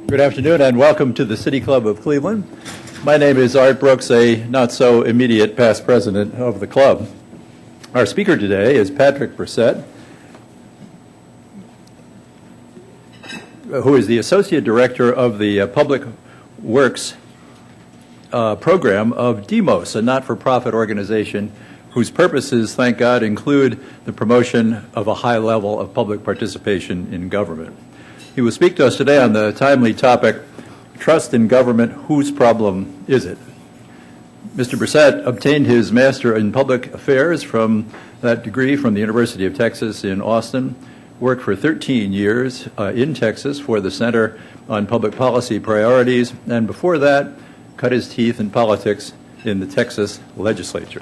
Good afternoon and welcome to the City Club of Cleveland. My name is Art Brooks, a not so immediate past president of the club. Our speaker today is Patrick Bresette, who is the Associate Director of the Public Works program of DEMOS, a not-for-profit organization whose purposes, thank God, include the promotion of a high level of public participation in government. He will speak to us today on the timely topic, Trust in Government, Whose Problem Is It? Mr. Bresette obtained his Master in Public Affairs from that degree from the University of Texas in Austin, worked for 13 years in Texas for the Center on Public Policy Priorities, and before that, cut his teeth in politics in the Texas legislature.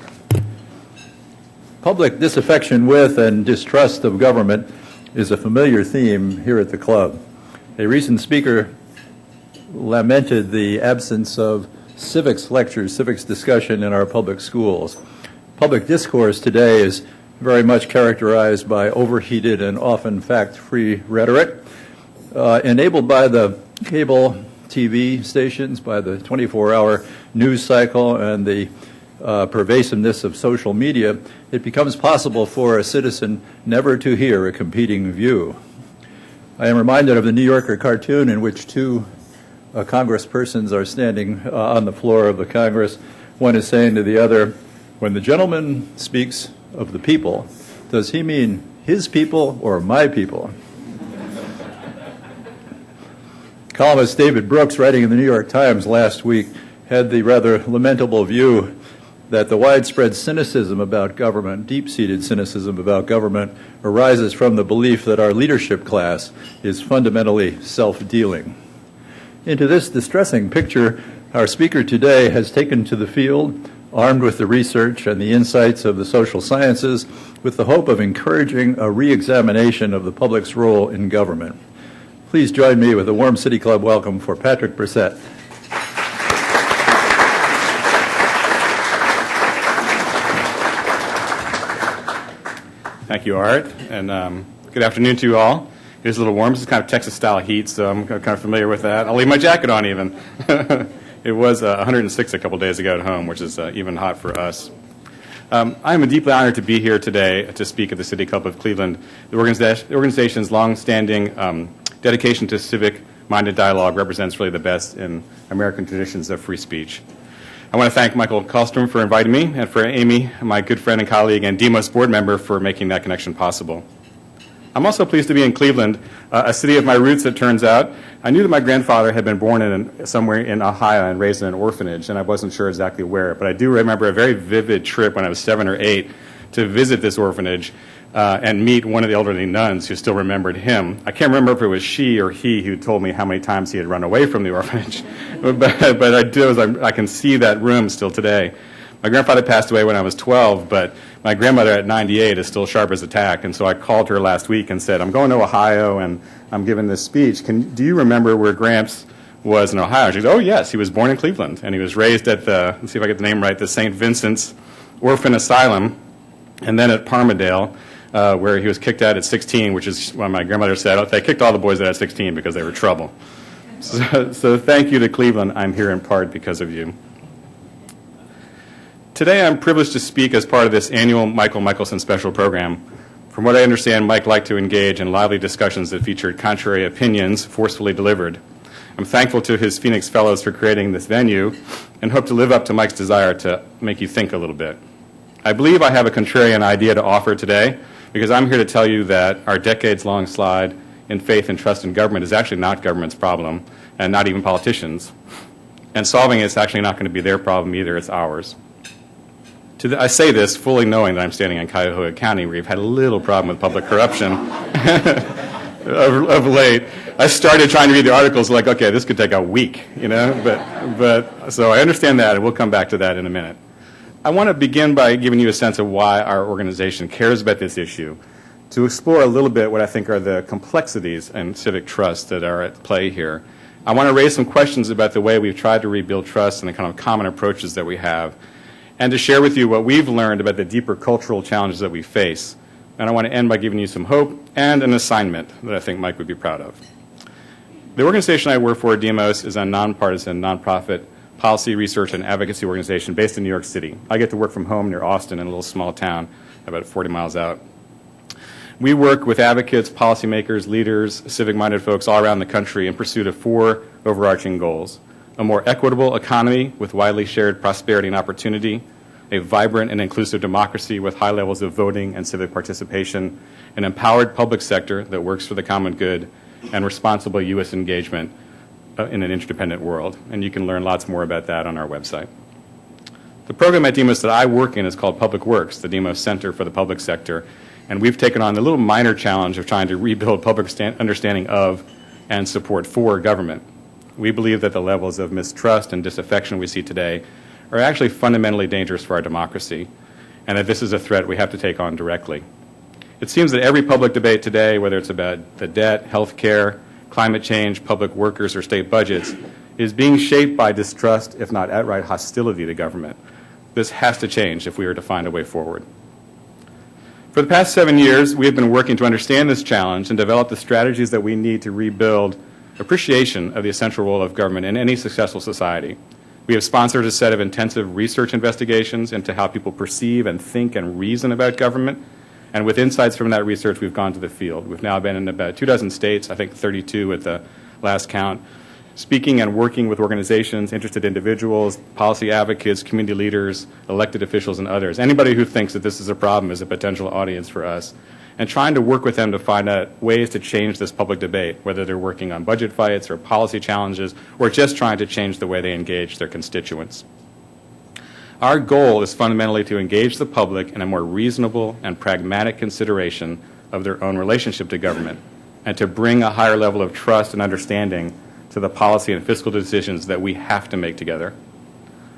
Public disaffection with and distrust of government is a familiar theme here at the club. A recent speaker lamented the absence of civics lectures, civics discussion in our public schools. Public discourse today is very much characterized by overheated and often fact-free rhetoric, enabled by the cable TV stations, by the 24-hour news cycle, and the pervasiveness of social media. It becomes possible for a citizen never to hear a competing view. I am reminded of the New Yorker cartoon in which two congresspersons are standing on the floor of the Congress. One is saying to the other, when the gentleman speaks of the people, does he mean his people or my people? Columnist David Brooks, writing in the New York Times last week, had the rather lamentable view that the widespread cynicism about government, deep-seated cynicism about government, arises from the belief that our leadership class is fundamentally self-dealing. Into this distressing picture, our speaker today has taken to the field, armed with the research and the insights of the social sciences, with the hope of encouraging a re-examination of the public's role in government. Please join me with a warm City Club welcome for Patrick Bresette. Thank you, Art, and good afternoon to you all. It is a little warm. This is kind of Texas-style heat, so I'm kind of familiar with that. I'll leave my jacket on even. It was 106 a couple days ago at home, which is even hot for us. I am deeply honored to be here today to speak at the City Club of Cleveland. The organization's long-standing dedication to civic-minded dialogue represents really the best in American traditions of free speech. I want to thank Michael Kallstrom for inviting me, and for Amy, my good friend and colleague and DEMOS board member, for making that connection possible. I'm also pleased to be in Cleveland, a city of my roots, it turns out. I knew that my grandfather had been born somewhere in Ohio and raised in an orphanage, and I wasn't sure exactly where, but I do remember a very vivid trip when I was 7 or 8 to visit this orphanage and meet one of the elderly nuns who still remembered him. I can't remember if it was she or he who told me how many times he had run away from the orphanage, but I can see that room still today. My grandfather passed away when I was 12, but my grandmother at 98 is still sharp as a tack, and so I called her last week and said, I'm going to Ohio and I'm giving this speech. Do you remember where Gramps was in Ohio? She said, oh yes, he was born in Cleveland, and he was raised at the, let's see if I get the name right, the St. Vincent's Orphan Asylum, and then at Parmadale, where he was kicked out at 16, which is when my grandmother said, they kicked all the boys out at 16 because they were trouble. So thank you to Cleveland. I'm here in part because of you. Today I'm privileged to speak as part of this annual Michael Michelson special program. From what I understand, Mike liked to engage in lively discussions that featured contrary opinions forcefully delivered. I'm thankful to his Phoenix Fellows for creating this venue and hope to live up to Mike's desire to make you think a little bit. I believe I have a contrarian idea to offer today, because I'm here to tell you that our decades-long slide in faith and trust in government is actually not government's problem, and not even politicians. And solving it is actually not going to be their problem either, it's ours. I say this fully knowing that I'm standing in Cuyahoga County, where we've had a little problem with public corruption of late. I started trying to read the articles like, okay, this could take a week, you know, but so I understand that, and we'll come back to that in a minute. I want to begin by giving you a sense of why our organization cares about this issue, to explore a little bit what I think are the complexities and civic trust that are at play here. I want to raise some questions about the way we've tried to rebuild trust and the kind of common approaches that we have, and to share with you what we've learned about the deeper cultural challenges that we face. And I want to end by giving you some hope and an assignment that I think Mike would be proud of. The organization I work for, Demos, is a nonpartisan, nonprofit policy research and advocacy organization based in New York City. I get to work from home near Austin in a little small town about 40 miles out. We work with advocates, policymakers, leaders, civic-minded folks all around the country in pursuit of 4 overarching goals: a more equitable economy with widely shared prosperity and opportunity, a vibrant and inclusive democracy with high levels of voting and civic participation, an empowered public sector that works for the common good, and responsible U.S. engagement in an interdependent world. And you can learn lots more about that on our website. The program at Demos that I work in is called Public Works, the Demos Center for the Public Sector, and we've taken on the little minor challenge of trying to rebuild public understanding of and support for government. We believe that the levels of mistrust and disaffection we see today are actually fundamentally dangerous for our democracy, and that this is a threat we have to take on directly. It seems that every public debate today, whether it's about the debt, health care, climate change, public workers, or state budgets, is being shaped by distrust, if not outright hostility to government. This has to change if we are to find a way forward. For the past 7 years, we have been working to understand this challenge and develop the strategies that we need to rebuild appreciation of the essential role of government in any successful society. We have sponsored a set of intensive research investigations into how people perceive and think and reason about government. And with insights from that research, we've gone to the field. We've now been in about 24 states, I think 32 at the last count, speaking and working with organizations, interested individuals, policy advocates, community leaders, elected officials, and others. Anybody who thinks that this is a problem is a potential audience for us. And trying to work with them to find out ways to change this public debate, whether they're working on budget fights or policy challenges, or just trying to change the way they engage their constituents. Our goal is fundamentally to engage the public in a more reasonable and pragmatic consideration of their own relationship to government, and to bring a higher level of trust and understanding to the policy and fiscal decisions that we have to make together.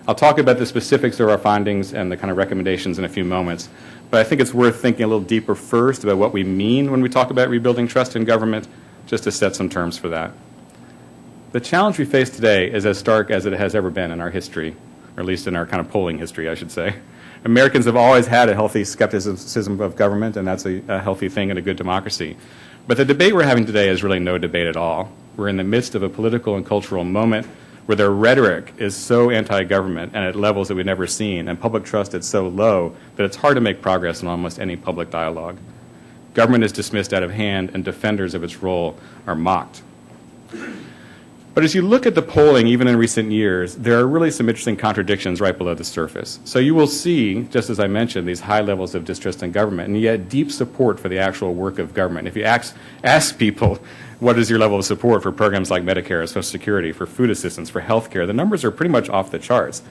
I'll talk about the specifics of our findings and the kind of recommendations in a few moments, but I think it's worth thinking a little deeper first about what we mean when we talk about rebuilding trust in government, just to set some terms for that. The challenge we face today is as stark as it has ever been in our history, or at least in our kind of polling history, I should say. Americans have always had a healthy skepticism of government, and that's a healthy thing in a good democracy. But the debate we're having today is really no debate at all. We're in the midst of a political and cultural moment where their rhetoric is so anti-government and at levels that we've never seen, and public trust is so low that it's hard to make progress in almost any public dialogue. Government is dismissed out of hand, and defenders of its role are mocked. But as you look at the polling, even in recent years, there are really some interesting contradictions right below the surface. So you will see, just as I mentioned, these high levels of distrust in government, and yet deep support for the actual work of government. If you ask people, what is your level of support for programs like Medicare or Social Security, for food assistance, for health care, the numbers are pretty much off the charts.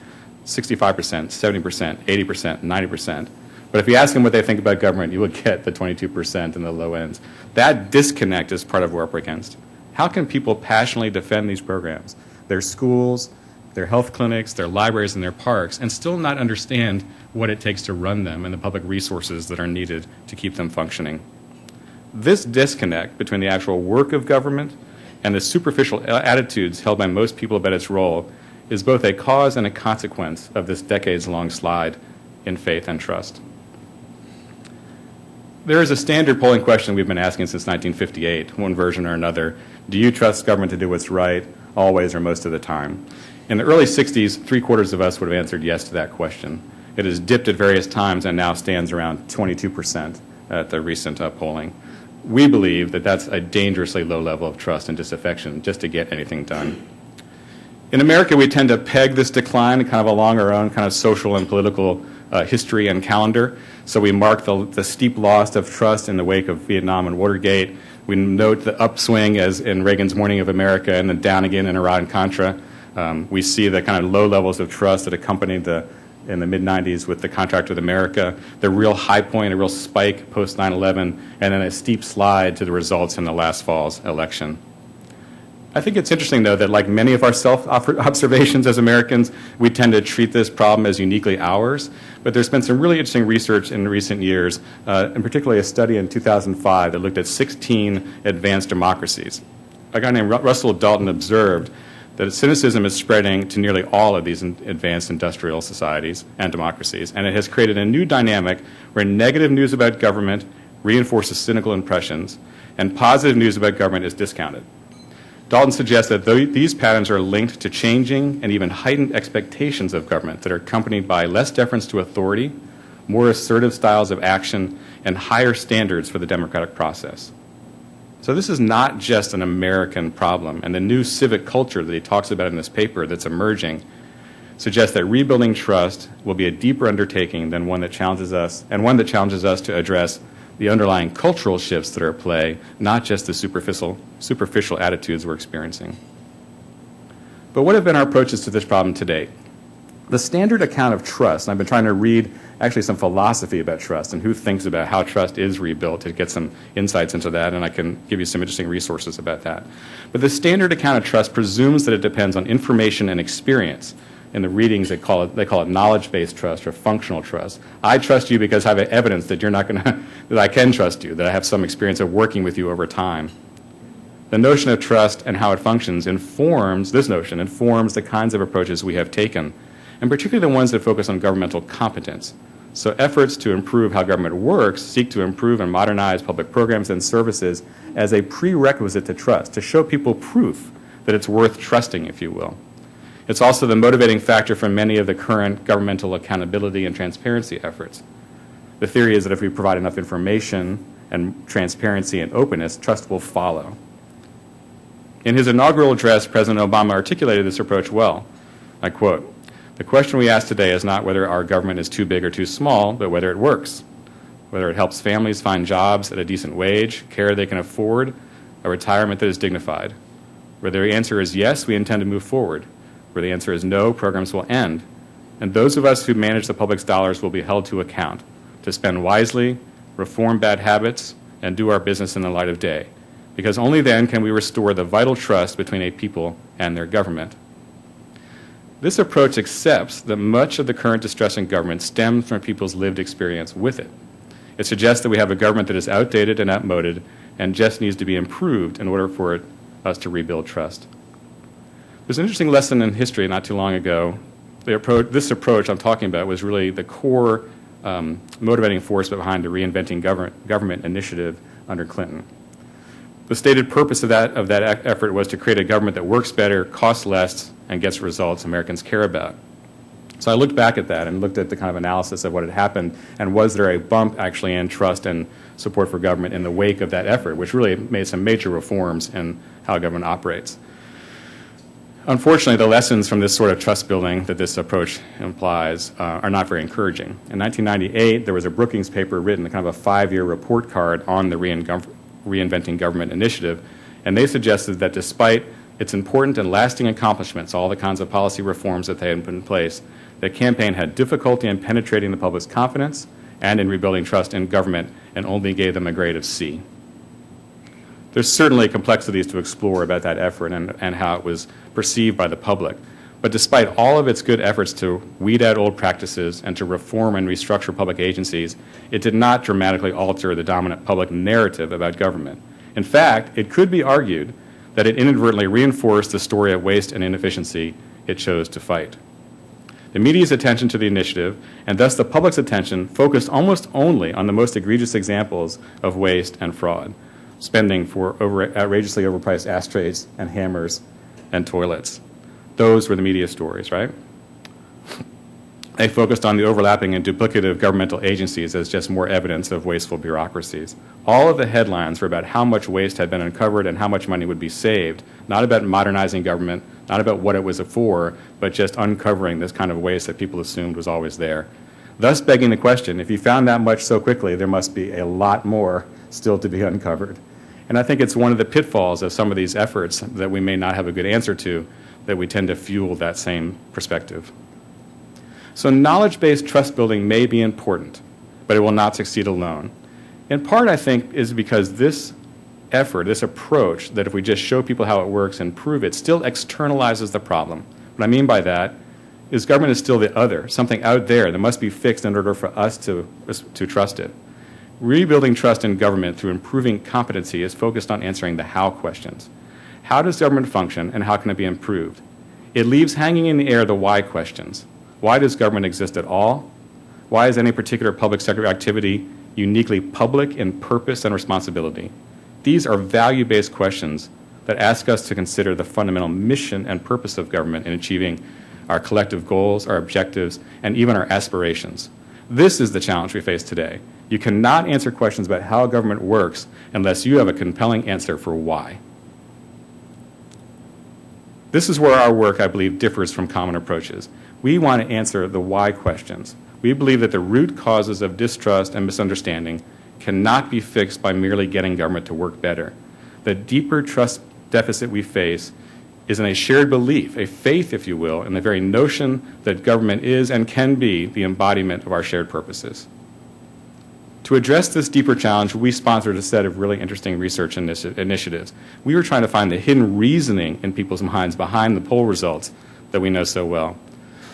65%, 70%, 80%, 90%. But if you ask them what they think about government, you will get the 22% in the low ends. That disconnect is part of what we're up against. How can people passionately defend these programs, their schools, their health clinics, their libraries, and their parks, and still not understand what it takes to run them and the public resources that are needed to keep them functioning? This disconnect between the actual work of government and the superficial attitudes held by most people about its role is both a cause and a consequence of this decades-long slide in faith and trust. There is a standard polling question we've been asking since 1958, one version or another. Do you trust government to do what's right, always or most of the time? In the early 60s, 3/4 of us would have answered yes to that question. It has dipped at various times and now stands around 22% at the recent polling. We believe that that's a dangerously low level of trust and disaffection just to get anything done. In America, we tend to peg this decline kind of along our own kind of social and political history and calendar. So we mark the steep loss of trust in the wake of Vietnam and Watergate. We note the upswing as in Reagan's Morning of America, and then down again in Iran-Contra. We see the kind of low levels of trust that accompanied in the mid-'90s with the contract with America, the real high point, a real spike post 9/11, and then a steep slide to the results in the last fall's election. I think it's interesting, though, that like many of our self-observations as Americans, we tend to treat this problem as uniquely ours. But there's been some really interesting research in recent years, and particularly a study in 2005 that looked at 16 advanced democracies. A guy named Russell Dalton observed that cynicism is spreading to nearly all of these advanced industrial societies and democracies, and it has created a new dynamic where negative news about government reinforces cynical impressions, and positive news about government is discounted. Dalton suggests that these patterns are linked to changing and even heightened expectations of government that are accompanied by less deference to authority, more assertive styles of action, and higher standards for the democratic process. So this is not just an American problem, and the new civic culture that he talks about in this paper that's emerging suggests that rebuilding trust will be a deeper undertaking than one that challenges us, and one that challenges us to address the underlying cultural shifts that are at play, not just the superficial attitudes we're experiencing. But what have been our approaches to this problem to date? The standard account of trust, and I've been trying to read actually some philosophy about trust and who thinks about how trust is rebuilt to get some insights into that, and I can give you some interesting resources about that. But the standard account of trust presumes that it depends on information and experience. In the readings, they call it knowledge-based trust or functional trust. I trust you because I have evidence that that I can trust you, that I have some experience of working with you over time. The notion of trust and how it functions informs the kinds of approaches we have taken, and particularly the ones that focus on governmental competence. So efforts to improve how government works seek to improve and modernize public programs and services as a prerequisite to trust, to show people proof that it's worth trusting, if you will. It's also the motivating factor for many of the current governmental accountability and transparency efforts. The theory is that if we provide enough information and transparency and openness, trust will follow. In his inaugural address, President Obama articulated this approach well. I quote, "The question we ask today is not whether our government is too big or too small, but whether it works, whether it helps families find jobs at a decent wage, care they can afford, a retirement that is dignified. Where the answer is yes, we intend to move forward. Where the answer is no, programs will end. And those of us who manage the public's dollars will be held to account, to spend wisely, reform bad habits, and do our business in the light of day. Because only then can we restore the vital trust between a people and their government." This approach accepts that much of the current distress in government stems from people's lived experience with it. It suggests that we have a government that is outdated and outmoded and just needs to be improved in order for us to rebuild trust. There's an interesting lesson in history not too long ago. This approach I'm talking about was really the core motivating force behind the Reinventing Government initiative under Clinton. The stated purpose of that effort was to create a government that works better, costs less, and gets results Americans care about. So I looked back at that and looked at the kind of analysis of what had happened, and was there a bump actually in trust and support for government in the wake of that effort, which really made some major reforms in how government operates. Unfortunately, the lessons from this sort of trust building that this approach implies are not very encouraging. In 1998, there was a Brookings paper written, kind of a 5-year report card on the Reinventing Government initiative, and they suggested that despite its important and lasting accomplishments, all the kinds of policy reforms that they had put in place, the campaign had difficulty in penetrating the public's confidence and in rebuilding trust in government, and only gave them a grade of C. There's certainly complexities to explore about that effort and how it was perceived by the public. But despite all of its good efforts to weed out old practices and to reform and restructure public agencies, it did not dramatically alter the dominant public narrative about government. In fact, it could be argued that it inadvertently reinforced the story of waste and inefficiency it chose to fight. The media's attention to the initiative, and thus the public's attention, focused almost only on the most egregious examples of waste and fraud, spending for outrageously overpriced ashtrays and hammers and toilets. Those were the media stories, right? They focused on the overlapping and duplicative governmental agencies as just more evidence of wasteful bureaucracies. All of the headlines were about how much waste had been uncovered and how much money would be saved, not about modernizing government, not about what it was for, but just uncovering this kind of waste that people assumed was always there. Thus begging the question, if you found that much so quickly, there must be a lot more still to be uncovered. And I think it's one of the pitfalls of some of these efforts that we may not have a good answer to, that we tend to fuel that same perspective. So knowledge-based trust building may be important, but it will not succeed alone. In part, I think, is because this effort, this approach, that if we just show people how it works and prove it, still externalizes the problem. What I mean by that is government is still the other, something out there that must be fixed in order for us to trust it. Rebuilding trust in government through improving competency is focused on answering the how questions. How does government function, and how can it be improved? It leaves hanging in the air the why questions. Why does government exist at all? Why is any particular public sector activity uniquely public in purpose and responsibility? These are value-based questions that ask us to consider the fundamental mission and purpose of government in achieving our collective goals, our objectives, and even our aspirations. This is the challenge we face today. You cannot answer questions about how government works unless you have a compelling answer for why. This is where our work, I believe, differs from common approaches. We want to answer the why questions. We believe that the root causes of distrust and misunderstanding cannot be fixed by merely getting government to work better. The deeper trust deficit we face is in a shared belief, a faith, if you will, in the very notion that government is and can be the embodiment of our shared purposes. To address this deeper challenge, we sponsored a set of really interesting research initiatives. We were trying to find the hidden reasoning in people's minds behind the poll results that we know so well.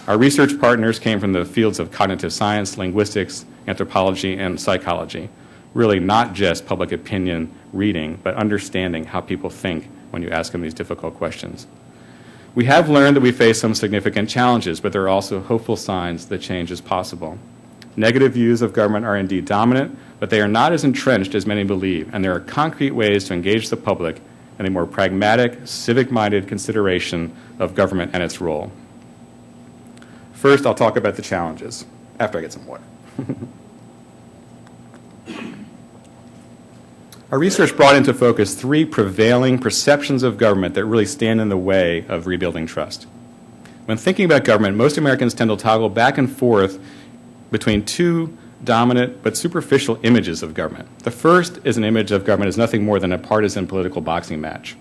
Our research partners came from the fields of cognitive science, linguistics, anthropology, and psychology. Really not just public opinion reading, but understanding how people think when you ask them these difficult questions. We have learned that we face some significant challenges, but there are also hopeful signs that change is possible. Negative views of government are indeed dominant, but they are not as entrenched as many believe, and there are concrete ways to engage the public in a more pragmatic, civic-minded consideration of government and its role. First, I'll talk about the challenges, after I get some water. Our research brought into focus three prevailing perceptions of government that really stand in the way of rebuilding trust. When thinking about government, most Americans tend to toggle back and forth between two dominant but superficial images of government. The first is an image of government as nothing more than a partisan political boxing match.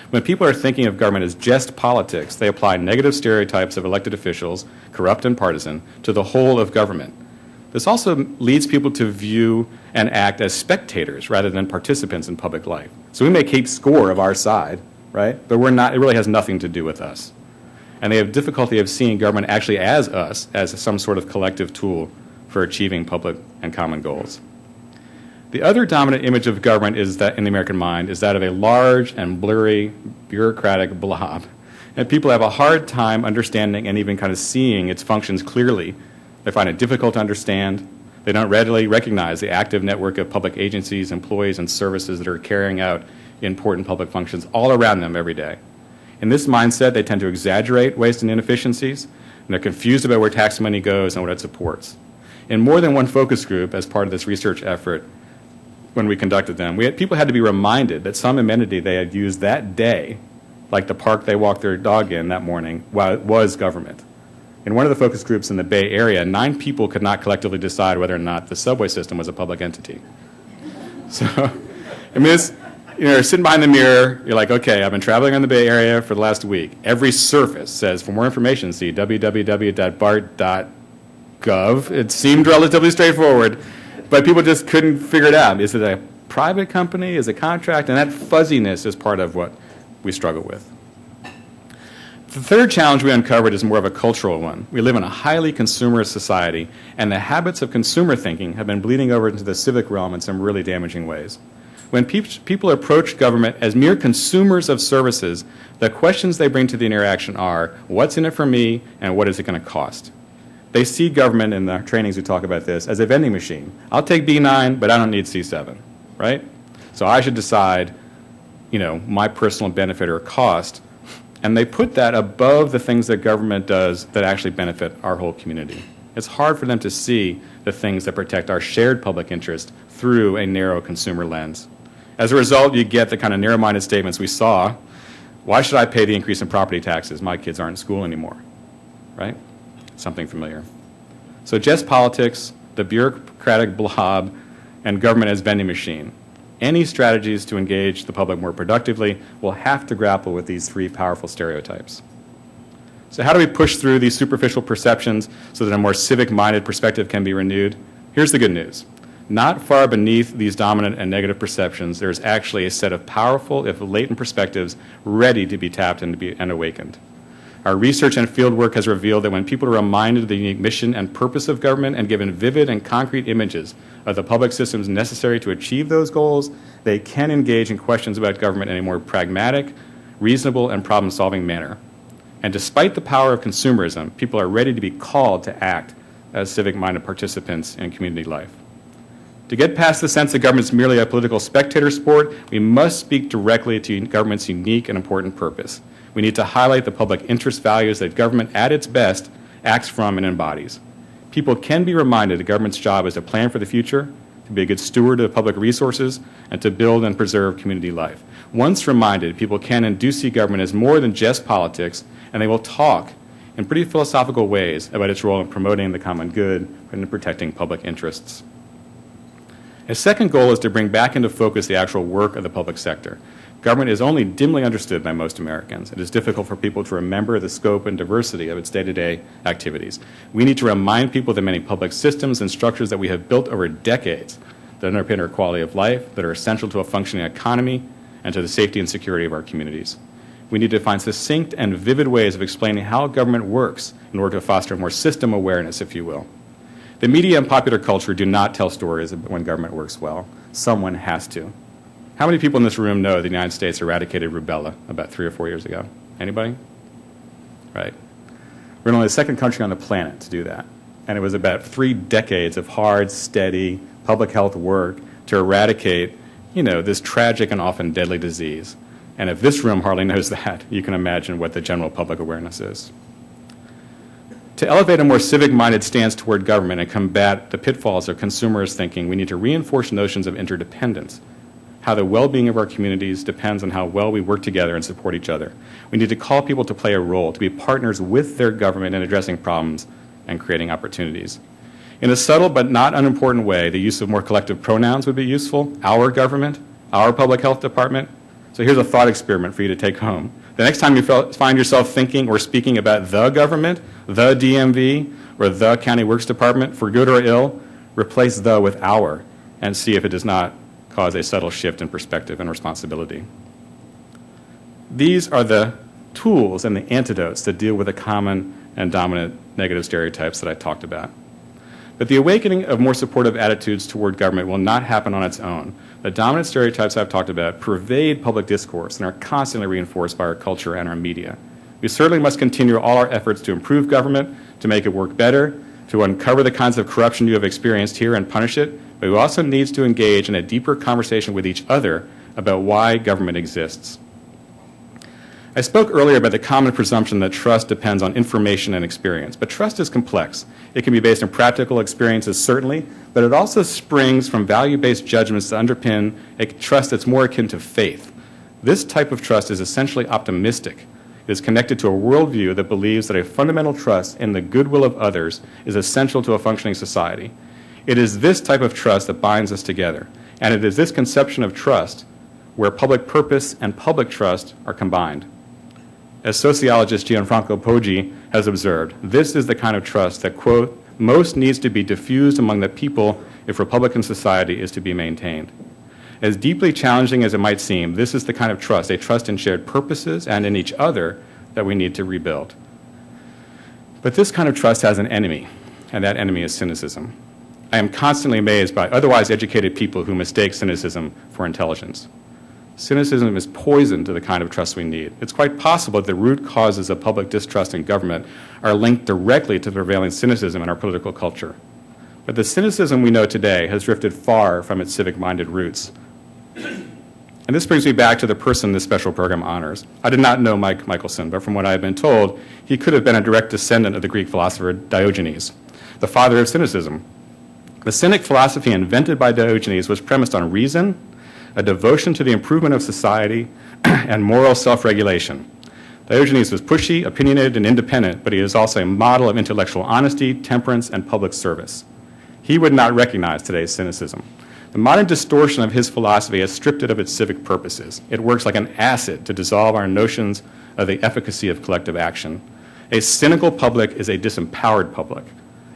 When people are thinking of government as just politics, they apply negative stereotypes of elected officials, corrupt and partisan, to the whole of government. This also leads people to view and act as spectators rather than participants in public life. So we may keep score of our side, right? But we're not, it really has nothing to do with us. And they have difficulty of seeing government actually as us, as some sort of collective tool for achieving public and common goals. The other dominant image of government is that in the American mind is that of a large and blurry bureaucratic blob. And people have a hard time understanding and even kind of seeing its functions clearly. They find it difficult to understand. They don't readily recognize the active network of public agencies, employees, and services that are carrying out important public functions all around them every day. In this mindset, they tend to exaggerate waste and inefficiencies, and they're confused about where tax money goes and what it supports. In more than one focus group, as part of this research effort, when we conducted them, people had to be reminded that some amenity they had used that day, like the park they walked their dog in that morning, was government. In one of the focus groups in the Bay Area, 9 people could not collectively decide whether or not the subway system was a public entity. So, I mean, you're sitting behind the mirror, you're like, okay, I've been traveling around the Bay Area for the last week. Every surface says, for more information, see www.bart.gov. It seemed relatively straightforward, but people just couldn't figure it out. Is it a private company? Is it a contract? And that fuzziness is part of what we struggle with. The third challenge we uncovered is more of a cultural one. We live in a highly consumerist society, and the habits of consumer thinking have been bleeding over into the civic realm in some really damaging ways. When people approach government as mere consumers of services, the questions they bring to the interaction are, what's in it for me, and what is it going to cost? They see government, in the trainings we talk about this, as a vending machine. I'll take B9, but I don't need C7, right? So I should decide, my personal benefit or cost. And they put that above the things that government does that actually benefit our whole community. It's hard for them to see the things that protect our shared public interest through a narrow consumer lens. As a result, you get the kind of narrow-minded statements we saw. Why should I pay the increase in property taxes? My kids aren't in school anymore, right? Something familiar. So just politics, the bureaucratic blob, and government as vending machine. Any strategies to engage the public more productively will have to grapple with these three powerful stereotypes. So how do we push through these superficial perceptions so that a more civic-minded perspective can be renewed? Here's the good news. Not far beneath these dominant and negative perceptions, there is actually a set of powerful, if latent perspectives, ready to be tapped and awakened. Our research and fieldwork has revealed that when people are reminded of the unique mission and purpose of government and given vivid and concrete images of the public systems necessary to achieve those goals, they can engage in questions about government in a more pragmatic, reasonable, and problem-solving manner. And despite the power of consumerism, people are ready to be called to act as civic-minded participants in community life. To get past the sense that government is merely a political spectator sport, we must speak directly to government's unique and important purpose. We need to highlight the public interest values that government, at its best, acts from and embodies. People can be reminded that government's job is to plan for the future, to be a good steward of public resources, and to build and preserve community life. Once reminded, people can and do see government as more than just politics, and they will talk in pretty philosophical ways about its role in promoting the common good and in protecting public interests. A second goal is to bring back into focus the actual work of the public sector. Government is only dimly understood by most Americans. It is difficult for people to remember the scope and diversity of its day-to-day activities. We need to remind people of the many public systems and structures that we have built over decades that underpin our quality of life, that are essential to a functioning economy, and to the safety and security of our communities. We need to find succinct and vivid ways of explaining how government works in order to foster more system awareness, if you will. The media and popular culture do not tell stories of when government works well. Someone has to. How many people in this room know the United States eradicated rubella about 3 or 4 years ago? Anybody? Right. We're only the second country on the planet to do that. And it was about 3 decades of hard, steady public health work to eradicate, this tragic and often deadly disease. And if this room hardly knows that, you can imagine what the general public awareness is. To elevate a more civic-minded stance toward government and combat the pitfalls of consumerist thinking, we need to reinforce notions of interdependence, how the well-being of our communities depends on how well we work together and support each other. We need to call people to play a role, to be partners with their government in addressing problems and creating opportunities. In a subtle but not unimportant way, the use of more collective pronouns would be useful. Our government, our public health department. So here's a thought experiment for you to take home. The next time you find yourself thinking or speaking about the government, the DMV, or the County Works Department, for good or ill, replace the with our and see if it does not cause a subtle shift in perspective and responsibility. These are the tools and the antidotes that deal with the common and dominant negative stereotypes that I talked about. But the awakening of more supportive attitudes toward government will not happen on its own. The dominant stereotypes I've talked about pervade public discourse and are constantly reinforced by our culture and our media. We certainly must continue all our efforts to improve government, to make it work better, to uncover the kinds of corruption you have experienced here and punish it, but we also need to engage in a deeper conversation with each other about why government exists. I spoke earlier about the common presumption that trust depends on information and experience, but trust is complex. It can be based on practical experiences, certainly, but it also springs from value-based judgments that underpin a trust that's more akin to faith. This type of trust is essentially optimistic. It is connected to a worldview that believes that a fundamental trust in the goodwill of others is essential to a functioning society. It is this type of trust that binds us together, and it is this conception of trust where public purpose and public trust are combined. As sociologist Gianfranco Poggi has observed, this is the kind of trust that, quote, most needs to be diffused among the people if Republican society is to be maintained. As deeply challenging as it might seem, this is the kind of trust, a trust in shared purposes and in each other, that we need to rebuild. But this kind of trust has an enemy, and that enemy is cynicism. I am constantly amazed by otherwise educated people who mistake cynicism for intelligence. Cynicism is poison to the kind of trust we need. It's quite possible that the root causes of public distrust in government are linked directly to the prevailing cynicism in our political culture. But the cynicism we know today has drifted far from its civic-minded roots. And this brings me back to the person this special program honors. I did not know Mike Michelson, but from what I have been told, he could have been a direct descendant of the Greek philosopher Diogenes, the father of cynicism. The Cynic philosophy invented by Diogenes was premised on reason, a devotion to the improvement of society, and moral self-regulation. Diogenes was pushy, opinionated, and independent, but he is also a model of intellectual honesty, temperance, and public service. He would not recognize today's cynicism. The modern distortion of his philosophy has stripped it of its civic purposes. It works like an acid to dissolve our notions of the efficacy of collective action. A cynical public is a disempowered public,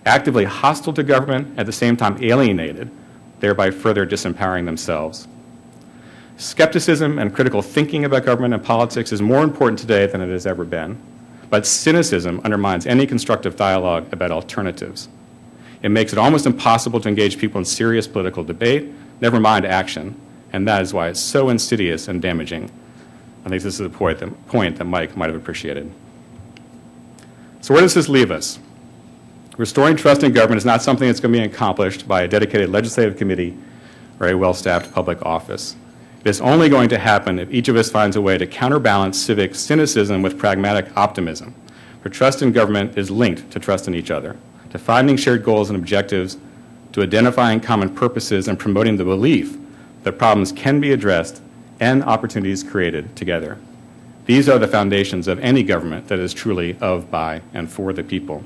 actively hostile to government, at the same time alienated, thereby further disempowering themselves. Skepticism and critical thinking about government and politics is more important today than it has ever been, but cynicism undermines any constructive dialogue about alternatives. It makes it almost impossible to engage people in serious political debate, never mind action, and that is why it's so insidious and damaging. I think this is the point that Mike might have appreciated. So where does this leave us? Restoring trust in government is not something that's going to be accomplished by a dedicated legislative committee or a well-staffed public office. It is only going to happen if each of us finds a way to counterbalance civic cynicism with pragmatic optimism. For trust in government is linked to trust in each other, to finding shared goals and objectives, to identifying common purposes and promoting the belief that problems can be addressed and opportunities created together. These are the foundations of any government that is truly of, by, and for the people.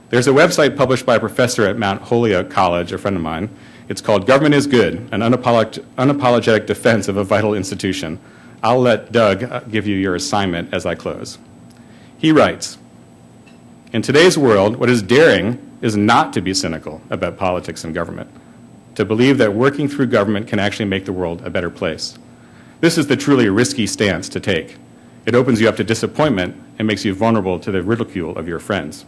There's a website published by a professor at Mount Holyoke College, a friend of mine. It's called Government is Good, an unapologetic defense of a vital institution. I'll let Doug give you your assignment as I close. He writes, in today's world, what is daring is not to be cynical about politics and government, to believe that working through government can actually make the world a better place. This is the truly risky stance to take. It opens you up to disappointment and makes you vulnerable to the ridicule of your friends.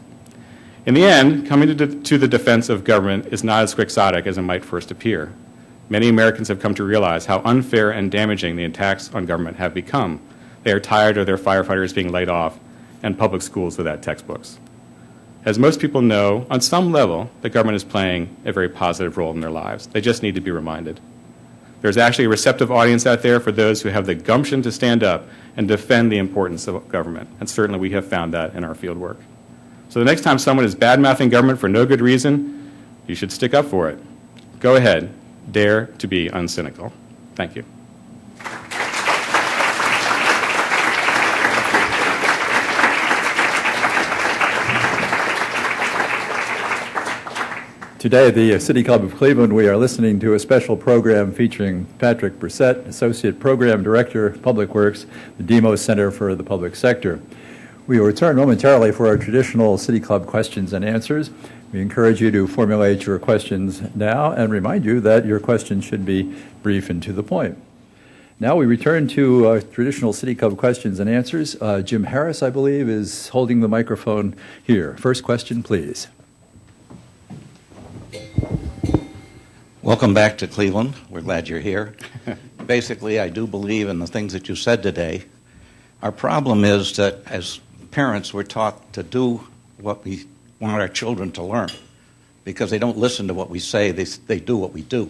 In the end, coming to the defense of government is not as quixotic as it might first appear. Many Americans have come to realize how unfair and damaging the attacks on government have become. They are tired of their firefighters being laid off and public schools without textbooks. As most people know, on some level, the government is playing a very positive role in their lives. They just need to be reminded. There's actually a receptive audience out there for those who have the gumption to stand up and defend the importance of government, and certainly we have found that in our field work. So the next time someone is bad-mouthing government for no good reason, you should stick up for it. Go ahead. Dare to be uncynical. Thank you. Today, at the City Club of Cleveland, we are listening to a special program featuring Patrick Bresette, Associate Program Director, Public Works, the Demos Center for the Public Sector. We will return momentarily for our traditional City Club questions and answers. We encourage you to formulate your questions now and remind you that your questions should be brief and to the point. Now we return to traditional City Club questions and answers. Jim Harris, I believe, is holding the microphone here. First question, please. Welcome back to Cleveland. We're glad you're here. Basically, I do believe in the things that you said today. Our problem is that as parents, we're taught to do what we want our children to learn because they don't listen to what we say, they do what we do.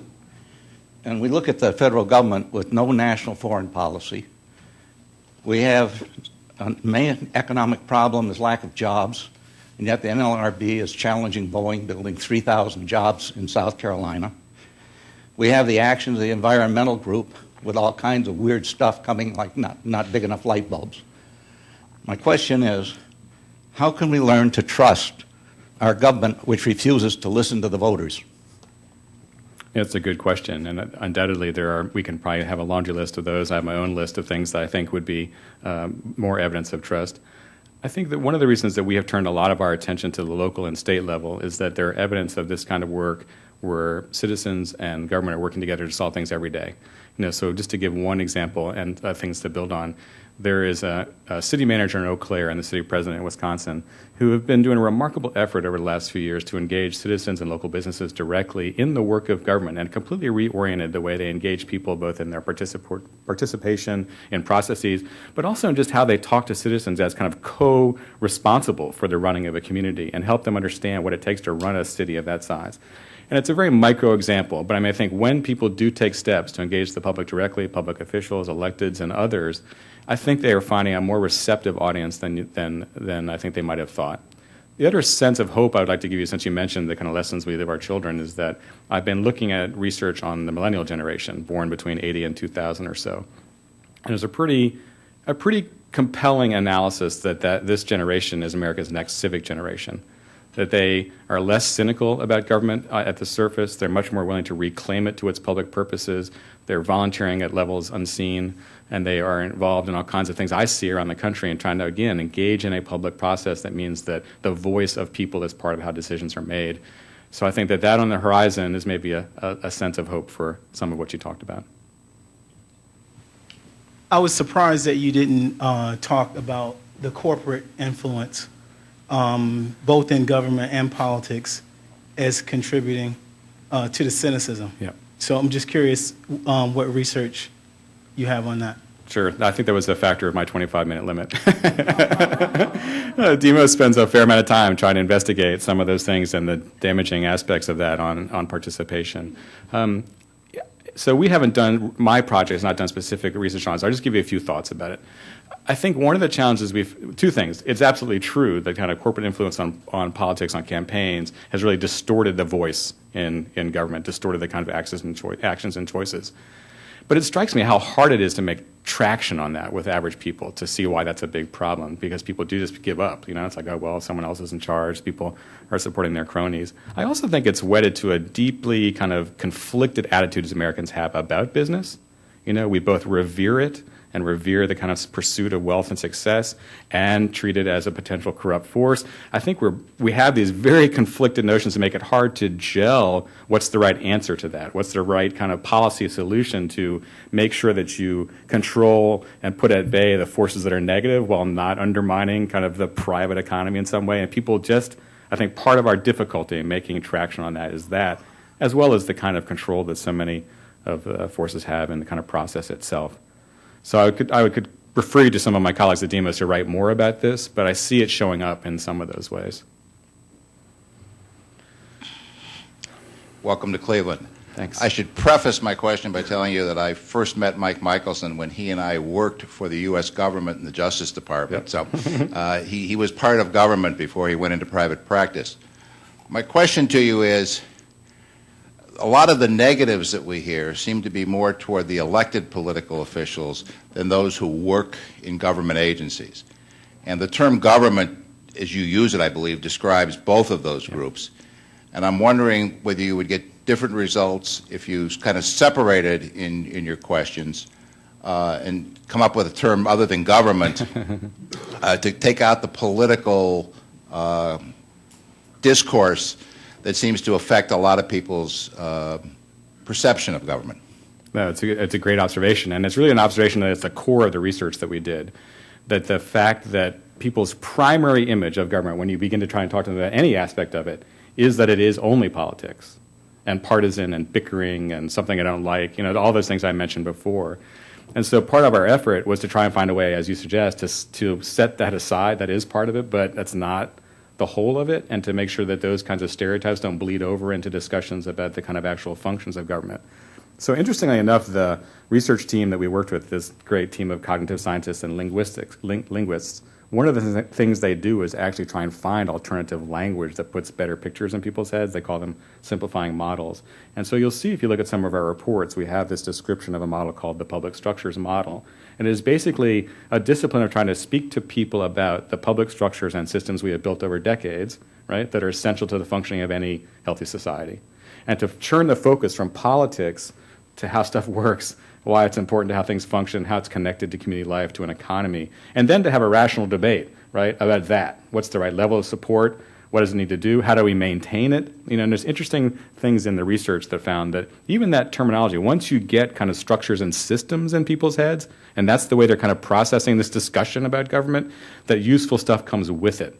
And we look at the federal government with no national foreign policy. We have a main economic problem is lack of jobs, and yet the NLRB is challenging Boeing building 3,000 jobs in South Carolina. We have the actions of the environmental group with all kinds of weird stuff coming, like not big enough light bulbs. My question is, how can we learn to trust our government which refuses to listen to the voters? It's a good question, and undoubtedly we can probably have a laundry list of those. I have my own list of things that I think would be more evidence of trust. I think that one of the reasons that we have turned a lot of our attention to the local and state level is that there are evidence of this kind of work where citizens and government are working together to solve things every day. So just to give one example and things to build on, there is a city manager in Eau Claire and the city president in Wisconsin who have been doing a remarkable effort over the last few years to engage citizens and local businesses directly in the work of government and completely reoriented the way they engage people both in their participation in processes, but also in just how they talk to citizens as kind of co-responsible for the running of a community and help them understand what it takes to run a city of that size. And it's a very micro example, but I think when people do take steps to engage the public directly, public officials, electeds, and others, I think they are finding a more receptive audience than I think they might have thought. The other sense of hope I would like to give you, since you mentioned the kind of lessons we give our children, is that I've been looking at research on the millennial generation, born between 80 and 2000 or so. And there's a pretty compelling analysis that this generation is America's next civic generation, that they are less cynical about government at the surface. They're much more willing to reclaim it to its public purposes. They're volunteering at levels unseen, and they are involved in all kinds of things I see around the country and trying to, again, engage in a public process that means that the voice of people is part of how decisions are made. So I think that on the horizon is maybe a sense of hope for some of what you talked about. I was surprised that you didn't talk about the corporate influence, both in government and politics, as contributing to the cynicism. Yep. So I'm just curious what research you have on that. Sure. I think that was a factor of my 25-minute limit. Demos spends a fair amount of time trying to investigate some of those things and the damaging aspects of that on participation. So we haven't done, my project has not done specific research on it, so I'll just give you a few thoughts about it. I think one of the challenges two things. It's absolutely true that kind of corporate influence on politics, on campaigns, has really distorted the voice in government, distorted the kind of actions and choices. But it strikes me how hard it is to make traction on that with average people, to see why that's a big problem, because people do just give up. It's like, oh, well, someone else is in charge. People are supporting their cronies. I also think it's wedded to a deeply kind of conflicted attitude as Americans have about business. We both revere it and revere the kind of pursuit of wealth and success and treat it as a potential corrupt force. I think we have these very conflicted notions that make it hard to gel what's the right answer to that, what's the right kind of policy solution to make sure that you control and put at bay the forces that are negative while not undermining kind of the private economy in some way. And people I think part of our difficulty in making traction on that is that, as well as the kind of control that so many of the forces have in the kind of process itself. So I could refer you to some of my colleagues at Demos to write more about this, but I see it showing up in some of those ways. Welcome to Cleveland. Thanks. I should preface my question by telling you that I first met Mike Michelson when he and I worked for the U.S. government in the Justice Department. Yep. So he was part of government before he went into private practice. My question to you is, a lot of the negatives that we hear seem to be more toward the elected political officials than those who work in government agencies. And the term government, as you use it, I believe, describes both of those groups. And I'm wondering whether you would get different results if you kind of separated in your questions and come up with a term other than government to take out the political discourse that seems to affect a lot of people's perception of government. No, it's a great observation, and it's really an observation that it's the core of the research that we did, that the fact that people's primary image of government, when you begin to try and talk to them about any aspect of it, is that it is only politics and partisan and bickering and something I don't like, all those things I mentioned before. And so part of our effort was to try and find a way, as you suggest, to set that aside. That is part of it, but that's not the whole of it, and to make sure that those kinds of stereotypes don't bleed over into discussions about the kind of actual functions of government. So interestingly enough, the research team that we worked with, this great team of cognitive scientists and linguists, one of the things they do is actually try and find alternative language that puts better pictures in people's heads. They call them simplifying models. And so you'll see, if you look at some of our reports, we have this description of a model called the public structures model. And it is basically a discipline of trying to speak to people about the public structures and systems we have built over decades, right, that are essential to the functioning of any healthy society. And to turn the focus from politics to how stuff works, why it's important to how things function, how it's connected to community life, to an economy, and then to have a rational debate, right, about that. What's the right level of support? What does it need to do? How do we maintain it? And there's interesting things in the research that found that even that terminology, once you get kind of structures and systems in people's heads, and that's the way they're kind of processing this discussion about government, that useful stuff comes with it.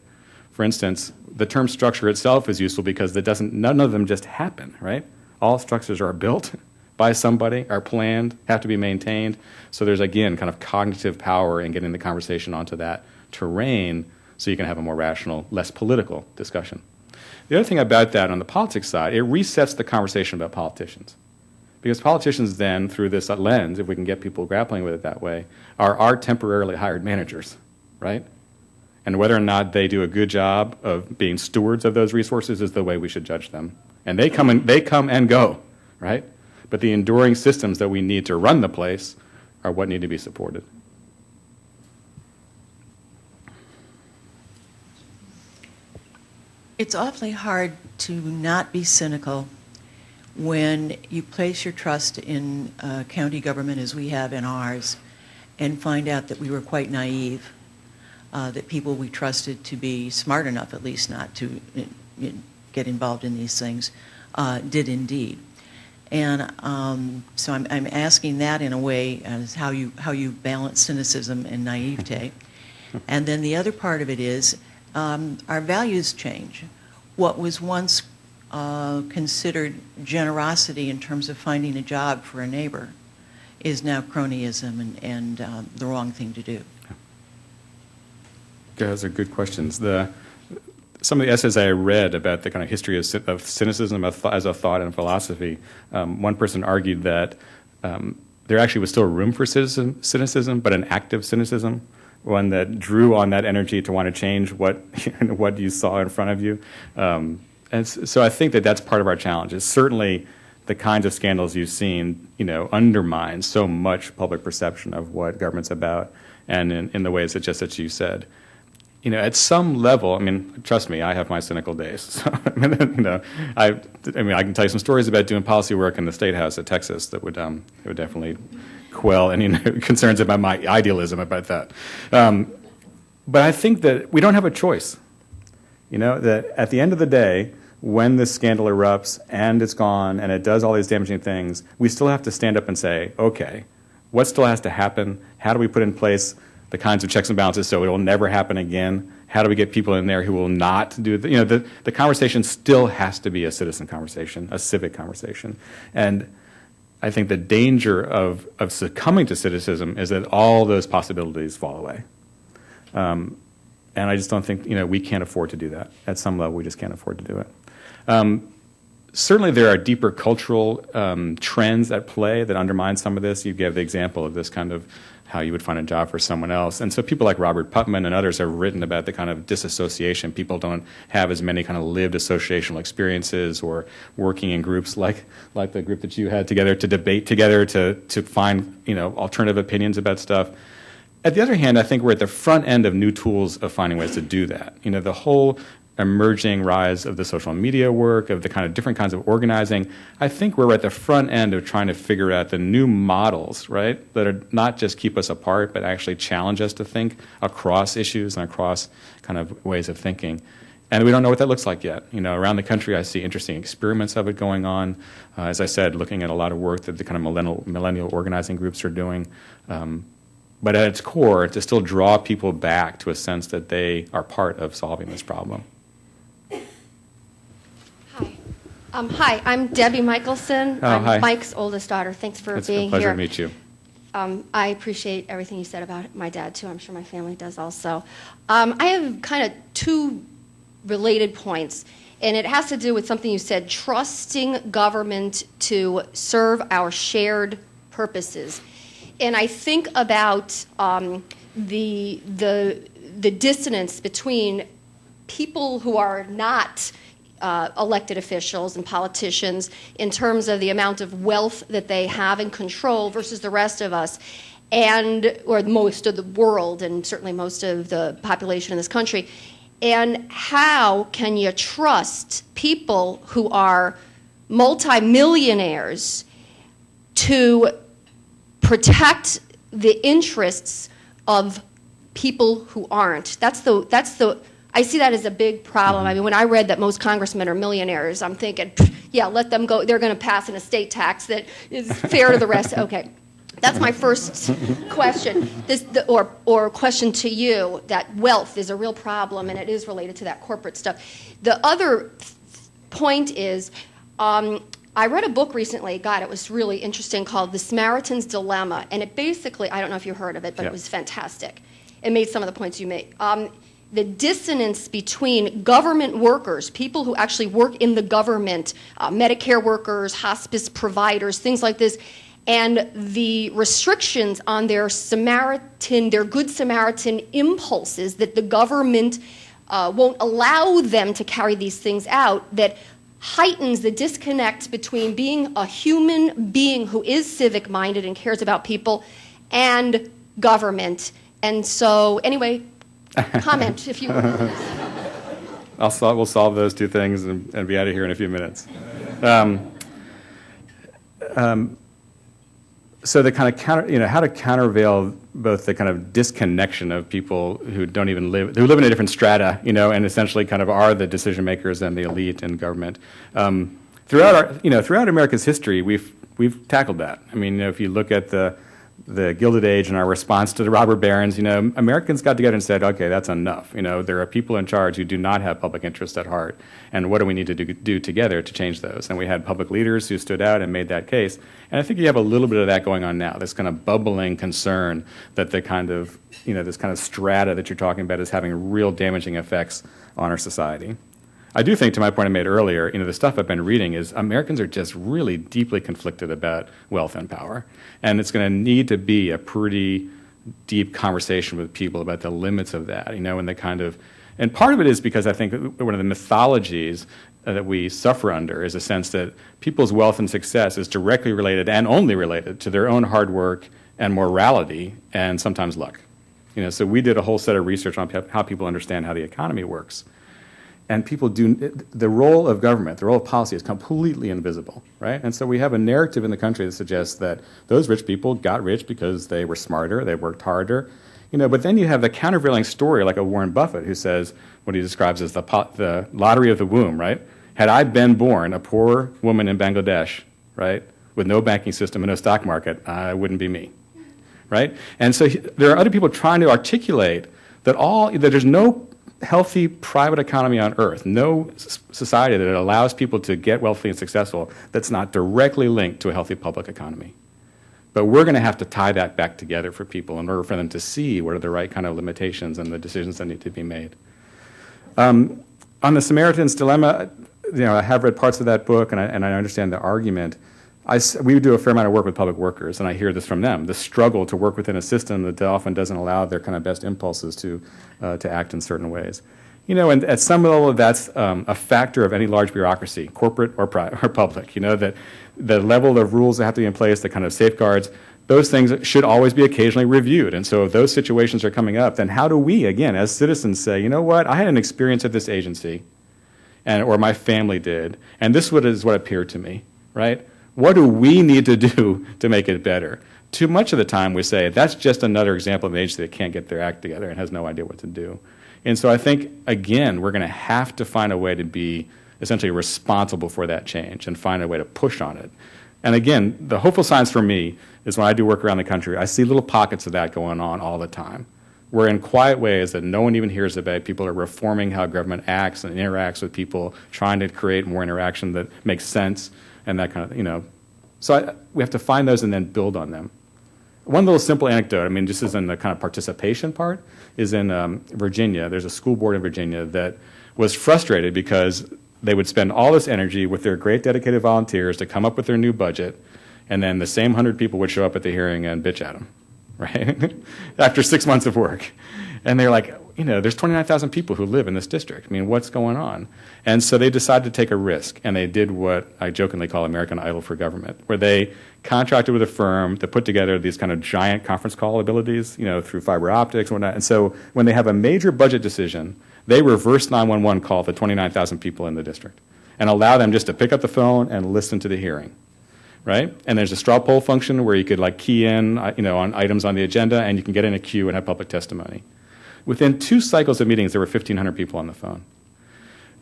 For instance, the term structure itself is useful because none of them just happen, right? All structures are built by somebody, are planned, have to be maintained. So there's, again, kind of cognitive power in getting the conversation onto that terrain so you can have a more rational, less political discussion. The other thing about that on the politics side, it resets the conversation about politicians. Because politicians then, through this lens, if we can get people grappling with it that way, are temporarily hired managers, right? And whether or not they do a good job of being stewards of those resources is the way we should judge them. And they come and go, right? But the enduring systems that we need to run the place are what need to be supported. It's awfully hard to not be cynical when you place your trust in county government, as we have in ours, and find out that we were quite naive, that people we trusted to be smart enough, at least, not to get involved in these things, did indeed. And so I'm asking that in a way as how you balance cynicism and naivete. And then the other part of it is our values change. What was once considered generosity in terms of finding a job for a neighbor is now cronyism and the wrong thing to do. Those are good questions. Some of the essays I read about the kind of history of cynicism as a thought and philosophy, one person argued that there actually was still room for cynicism, but an active cynicism, one that drew on that energy to want to change what you saw in front of you. And so I think that that's part of our challenge. Is certainly the kinds of scandals you've seen, undermine so much public perception of what government's about, and in the ways that you said. At some level, I mean, trust me, I have my cynical days. So, I can tell you some stories about doing policy work in the State House at Texas that would definitely quell any concerns about my idealism about that. But I think that we don't have a choice. That at the end of the day, when this scandal erupts and it's gone and it does all these damaging things, we still have to stand up and say, okay, what still has to happen? How do we put in place the kinds of checks and balances so it will never happen again? How do we get people in there who will not do it? The conversation still has to be a citizen conversation, a civic conversation. And I think the danger of succumbing to cynicism is that all those possibilities fall away. And I just don't think, we can't afford to do that. At some level, we just can't afford to do it. Certainly there are deeper cultural trends at play that undermine some of this. You gave the example of this kind of how you would find a job for someone else. And so people like Robert Putnam and others have written about the kind of disassociation. People don't have as many kind of lived associational experiences or working in groups like the group that you had together to debate together, to find alternative opinions about stuff. At the other hand, I think we're at the front end of new tools of finding ways to do that. The whole emerging rise of the social media work, of the kind of different kinds of organizing, I think we're at the front end of trying to figure out the new models, right, that are not just keep us apart, but actually challenge us to think across issues and across kind of ways of thinking. And we don't know what that looks like yet. Around the country, I see interesting experiments of it going on. As I said, looking at a lot of work that the kind of millennial organizing groups are doing. But at its core, to still draw people back to a sense that they are part of solving this problem. Hi, I'm Debbie Michelson. I'm hi. Mike's oldest daughter. Thanks for It's being a pleasure here. to meet you. I appreciate everything you said about my dad, too. I'm sure my family does also. I have kind of two related points, and it has to do with something you said, trusting government to serve our shared purposes. And I think about the dissonance between people who are not elected officials and politicians in terms of the amount of wealth that they have and control versus the rest of us, or most of the world, and certainly most of the population in this country. And how can you trust people who are multimillionaires to protect the interests of people who aren't? I see that as a big problem. I mean, when I read that most congressmen are millionaires, I'm thinking, yeah, let them go. They're going to pass an estate tax that is fair to the rest. Okay, that's my first question. Or question to you, that wealth is a real problem, and it is related to that corporate stuff. The other point is, I read a book recently, God, it was really interesting, called The Samaritan's Dilemma, and it basically, I don't know if you heard of it, but It was fantastic. It made some of the points you made. The dissonance between government workers, people who actually work in the government, Medicare workers, hospice providers, things like this, and the restrictions on their Good Samaritan impulses that the government won't allow them to carry these things out, that heightens the disconnect between being a human being who is civic-minded and cares about people and government. And so, anyway, comment, if you will. We'll solve those two things and be out of here in a few minutes. So the kind of how to countervail both the kind of disconnection of people who don't even live in a different strata, and essentially kind of are the decision makers and the elite in government. Throughout America's history, we've tackled that. I mean, if you look at the the Gilded Age and our response to the robber barons, Americans got together and said, okay, that's enough. There are people in charge who do not have public interest at heart, and what do we need to do together to change those? And we had public leaders who stood out and made that case. And I think you have a little bit of that going on now, this kind of bubbling concern that the kind of, this kind of strata that you're talking about is having real damaging effects on our society. I do think, to my point I made earlier, the stuff I've been reading is Americans are just really deeply conflicted about wealth and power. And it's going to need to be a pretty deep conversation with people about the limits of that, and the kind of, and part of it is because I think one of the mythologies that we suffer under is a sense that people's wealth and success is directly related and only related to their own hard work and morality and sometimes luck. So we did a whole set of research on how people understand how the economy works. And people the role of government, the role of policy is completely invisible, right? And so we have a narrative in the country that suggests that those rich people got rich because they were smarter, they worked harder, but then you have the countervailing story like a Warren Buffett who says what he describes as the lottery of the womb, right? Had I been born a poor woman in Bangladesh, right, with no banking system and no stock market, it wouldn't be me, right? And so there are other people trying to articulate that there's no healthy private economy on earth, no society that allows people to get wealthy and successful that's not directly linked to a healthy public economy. But we're going to have to tie that back together for people in order for them to see what are the right kind of limitations and the decisions that need to be made. On the Samaritan's Dilemma, I have read parts of that book and I understand the argument. We do a fair amount of work with public workers, and I hear this from them, the struggle to work within a system that often doesn't allow their kind of best impulses to act in certain ways. And at some level that's a factor of any large bureaucracy, corporate or public, that the level of rules that have to be in place, the kind of safeguards, those things should always be occasionally reviewed. And so if those situations are coming up, then how do we, again, as citizens say, you know what, I had an experience at this agency, or my family did, and this is what appeared to me, right? What do we need to do to make it better? Too much of the time we say, that's just another example of an agency that can't get their act together and has no idea what to do. And so I think, again, we're going to have to find a way to be essentially responsible for that change and find a way to push on it. And again, the hopeful signs for me is when I do work around the country, I see little pockets of that going on all the time, where in quiet ways that no one even hears about, people are reforming how government acts and interacts with people, trying to create more interaction that makes sense and that kind of, So we have to find those and then build on them. One little simple anecdote, just as in the kind of participation part, is in Virginia. There's a school board in Virginia that was frustrated because they would spend all this energy with their great dedicated volunteers to come up with their new budget, and then the same 100 people would show up at the hearing and bitch at them, right? After 6 months of work. And they're like, there's 29,000 people who live in this district. What's going on? And so they decided to take a risk, and they did what I jokingly call American Idol for government, where they contracted with a firm to put together these kind of giant conference call abilities, through fiber optics and whatnot. And so when they have a major budget decision, they reverse 911 call the 29,000 people in the district and allow them just to pick up the phone and listen to the hearing, right? And there's a straw poll function where you could key in, on items on the agenda, and you can get in a queue and have public testimony. Within 2 cycles of meetings, there were 1,500 people on the phone.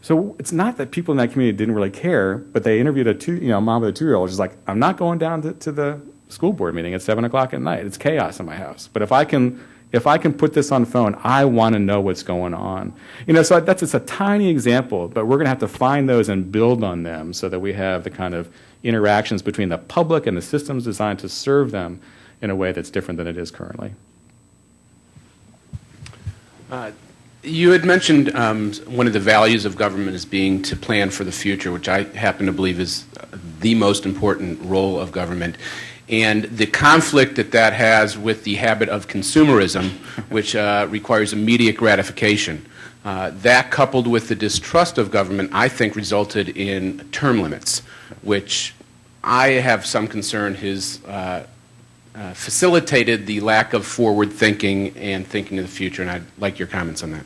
So it's not that people in that community didn't really care, but they interviewed a mom with a 2-year-old. She's like, I'm not going down to the school board meeting at 7 o'clock at night. It's chaos in my house. But if I can put this on the phone, I want to know what's going on. So that's just a tiny example, but we're going to have to find those and build on them so that we have the kind of interactions between the public and the systems designed to serve them in a way that's different than it is currently. You had mentioned one of the values of government as being to plan for the future, which I happen to believe is the most important role of government, and the conflict that has with the habit of consumerism, which requires immediate gratification. That, coupled with the distrust of government, I think resulted in term limits, which I have some concern has facilitated the lack of forward thinking and thinking of the future, and I'd like your comments on that.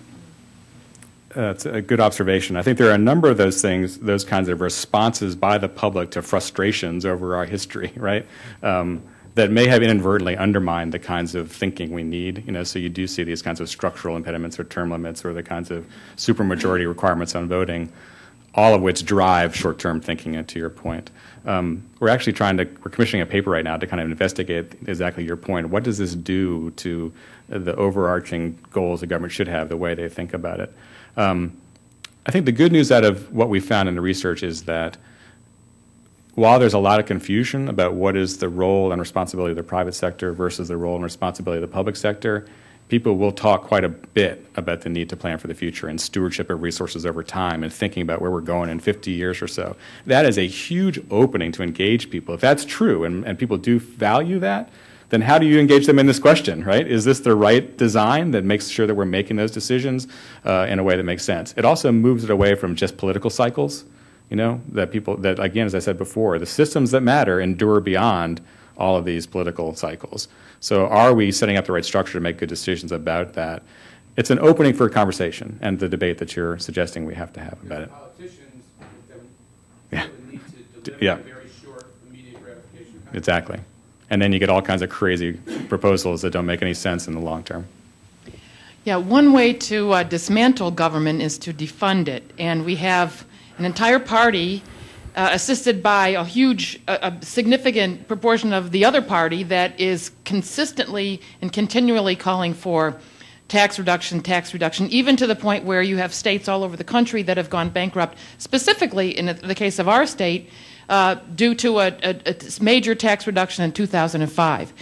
It's a good observation. I think there are a number of those things, those kinds of responses by the public to frustrations over our history, right, that may have inadvertently undermined the kinds of thinking we need. So you do see these kinds of structural impediments or term limits or the kinds of supermajority requirements on voting. all of which drive short-term thinking, to your point. We're commissioning a paper right now to kind of investigate exactly your point. What does this do to the overarching goals the government should have, the way they think about it? I think the good news out of what we found in the research is that while there's a lot of confusion about what is the role and responsibility of the private sector versus the role and responsibility of the public sector, people will talk quite a bit about the need to plan for the future and stewardship of resources over time and thinking about where we're going in 50 years or so. That is a huge opening to engage people. If that's true and people do value that, then how do you engage them in this question, right? Is this the right design that makes sure that we're making those decisions in a way that makes sense? It also moves it away from just political cycles, that again, as I said before, the systems that matter endure beyond all of these political cycles. So are we setting up the right structure to make good decisions about that? It's an opening for a conversation and the debate that you're suggesting we have to have about it. Politicians Yeah. need to deliver Yeah. very short, immediate gratification. Exactly. And then you get all kinds of crazy proposals that don't make any sense in the long term. Yeah, one way to dismantle government is to defund it. And we have an entire party assisted by a significant proportion of the other party that is consistently and continually calling for tax reduction, even to the point where you have states all over the country that have gone bankrupt, specifically in the case of our state, due to a major tax reduction in 2005.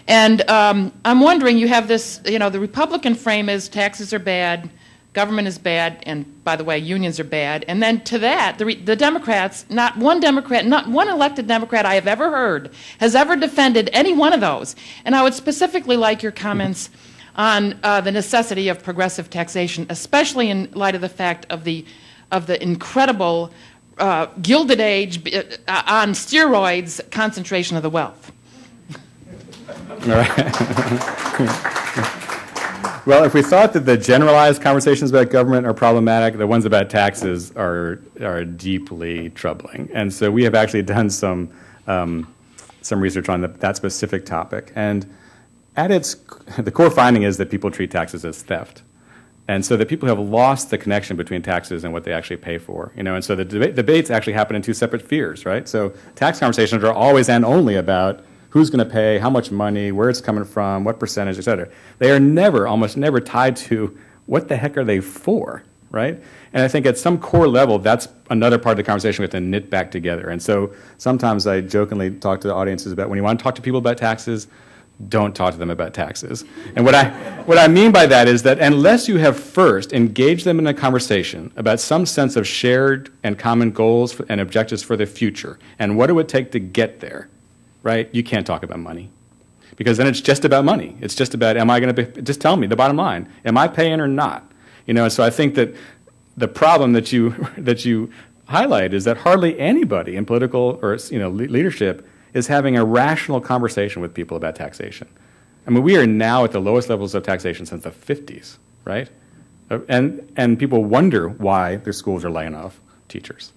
And I'm wondering, you have this, the Republican frame is taxes are bad, government is bad, and by the way, unions are bad. And then to that, the Democrats, not one elected Democrat I have ever heard has ever defended any one of those. And I would specifically like your comments on the necessity of progressive taxation, especially in light of the fact of the incredible Gilded Age on steroids concentration of the wealth. All right. Well, if we thought that the generalized conversations about government are problematic, the ones about taxes are deeply troubling. And so we have actually done some research on that specific topic. And the core finding is that people treat taxes as theft. And so that people have lost the connection between taxes and what they actually pay for. And so the debates actually happen in two separate spheres, right? So tax conversations are always and only about who's going to pay, how much money, where it's coming from, what percentage, et cetera. They are almost never tied to what the heck are they for, right? And I think at some core level, that's another part of the conversation we have to knit back together. And so sometimes I jokingly talk to the audiences about when you want to talk to people about taxes, don't talk to them about taxes. And what I mean by that is that unless you have first engaged them in a conversation about some sense of shared and common goals and objectives for the future and what it would take to get there, right, you can't talk about money. Because then it's just about money. It's just about, am I going to just tell me the bottom line. Am I paying or not? And so I think that the problem that you highlight is that hardly anybody in political or leadership is having a rational conversation with people about taxation. I mean, we are now at the lowest levels of taxation since the 50s, right? And people wonder why their schools are laying off teachers.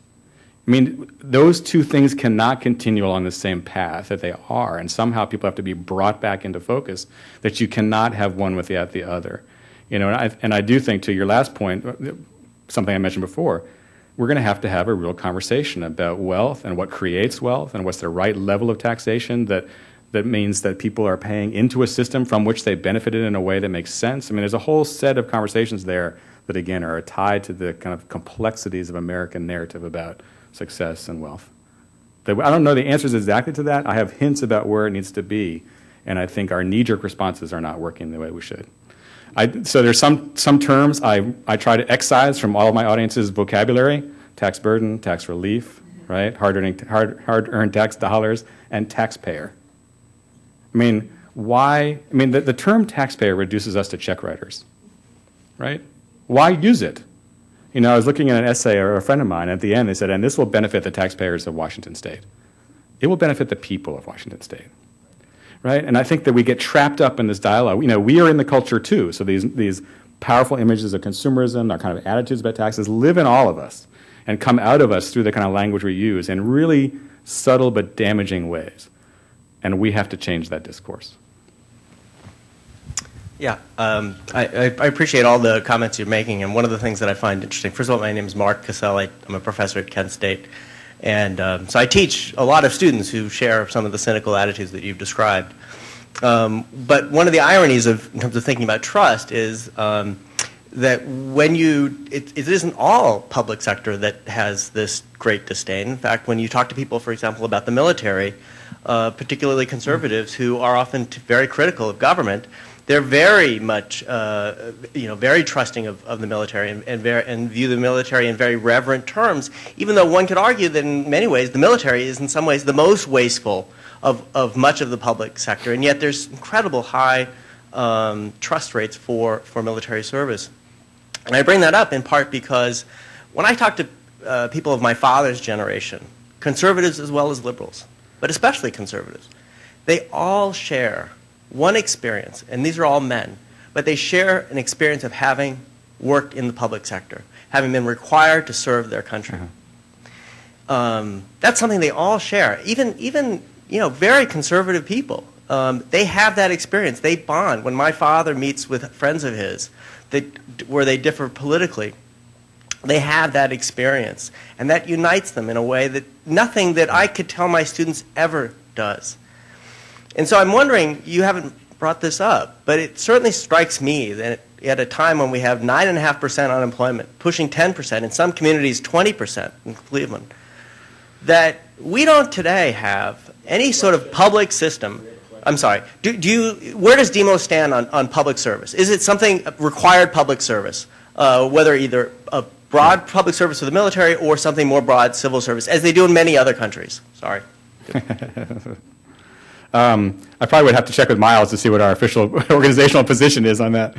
I mean, those two things cannot continue along the same path that they are, and somehow people have to be brought back into focus that you cannot have one without the other. And I do think, to your last point, something I mentioned before, we're going to have a real conversation about wealth and what creates wealth and what's the right level of taxation that means that people are paying into a system from which they benefited in a way that makes sense. I mean, there's a whole set of conversations there that, again, are tied to the kind of complexities of American narrative about success and wealth. I don't know the answers exactly to that. I have hints about where it needs to be, and I think our knee-jerk responses are not working the way we should. So there's some terms I try to excise from all of my audience's vocabulary: tax burden, tax relief, right? Hard-earned tax dollars, and taxpayer. I mean, why? I mean, the term taxpayer reduces us to check writers, right? Why use it? I was looking at an essay or a friend of mine. At the end, they said, and this will benefit the taxpayers of Washington State. It will benefit the people of Washington State, right? And I think that we get trapped up in this dialogue. We are in the culture too. So these powerful images of consumerism, our kind of attitudes about taxes, live in all of us and come out of us through the kind of language we use in really subtle but damaging ways. And we have to change that discourse. Yeah, I appreciate all the comments you're making, and one of the things that I find interesting, first of all, my name is Mark Caselli. I'm a professor at Kent State, and so I teach a lot of students who share some of the cynical attitudes that you've described. But one of the ironies in terms of thinking about trust is that when it isn't all public sector that has this great disdain. In fact, when you talk to people, for example, about the military, particularly conservatives who are often very critical of government, they're very much, very trusting of the military and view the military in very reverent terms, even though one could argue that in many ways the military is in some ways the most wasteful of much of the public sector, and yet there's incredible high trust rates for military service. And I bring that up in part because when I talk to people of my father's generation, conservatives as well as liberals, but especially conservatives, they all share one experience, and these are all men, but they share an experience of having worked in the public sector, having been required to serve their country. That's something they all share. Even very conservative people, they have that experience. They bond. When my father meets with friends of his, where they differ politically, they have that experience, and that unites them in a way that nothing that I could tell my students ever does. And so I'm wondering, you haven't brought this up, but it certainly strikes me that at a time when we have 9.5% unemployment, pushing 10%, in some communities 20% in Cleveland, that we don't today have any sort of public system. I'm sorry, where does DEMO stand on public service? Is it something required public service, whether either a broad public service for the military or something more broad, civil service, as they do in many other countries? Sorry. I probably would have to check with Miles to see what our official organizational position is on that,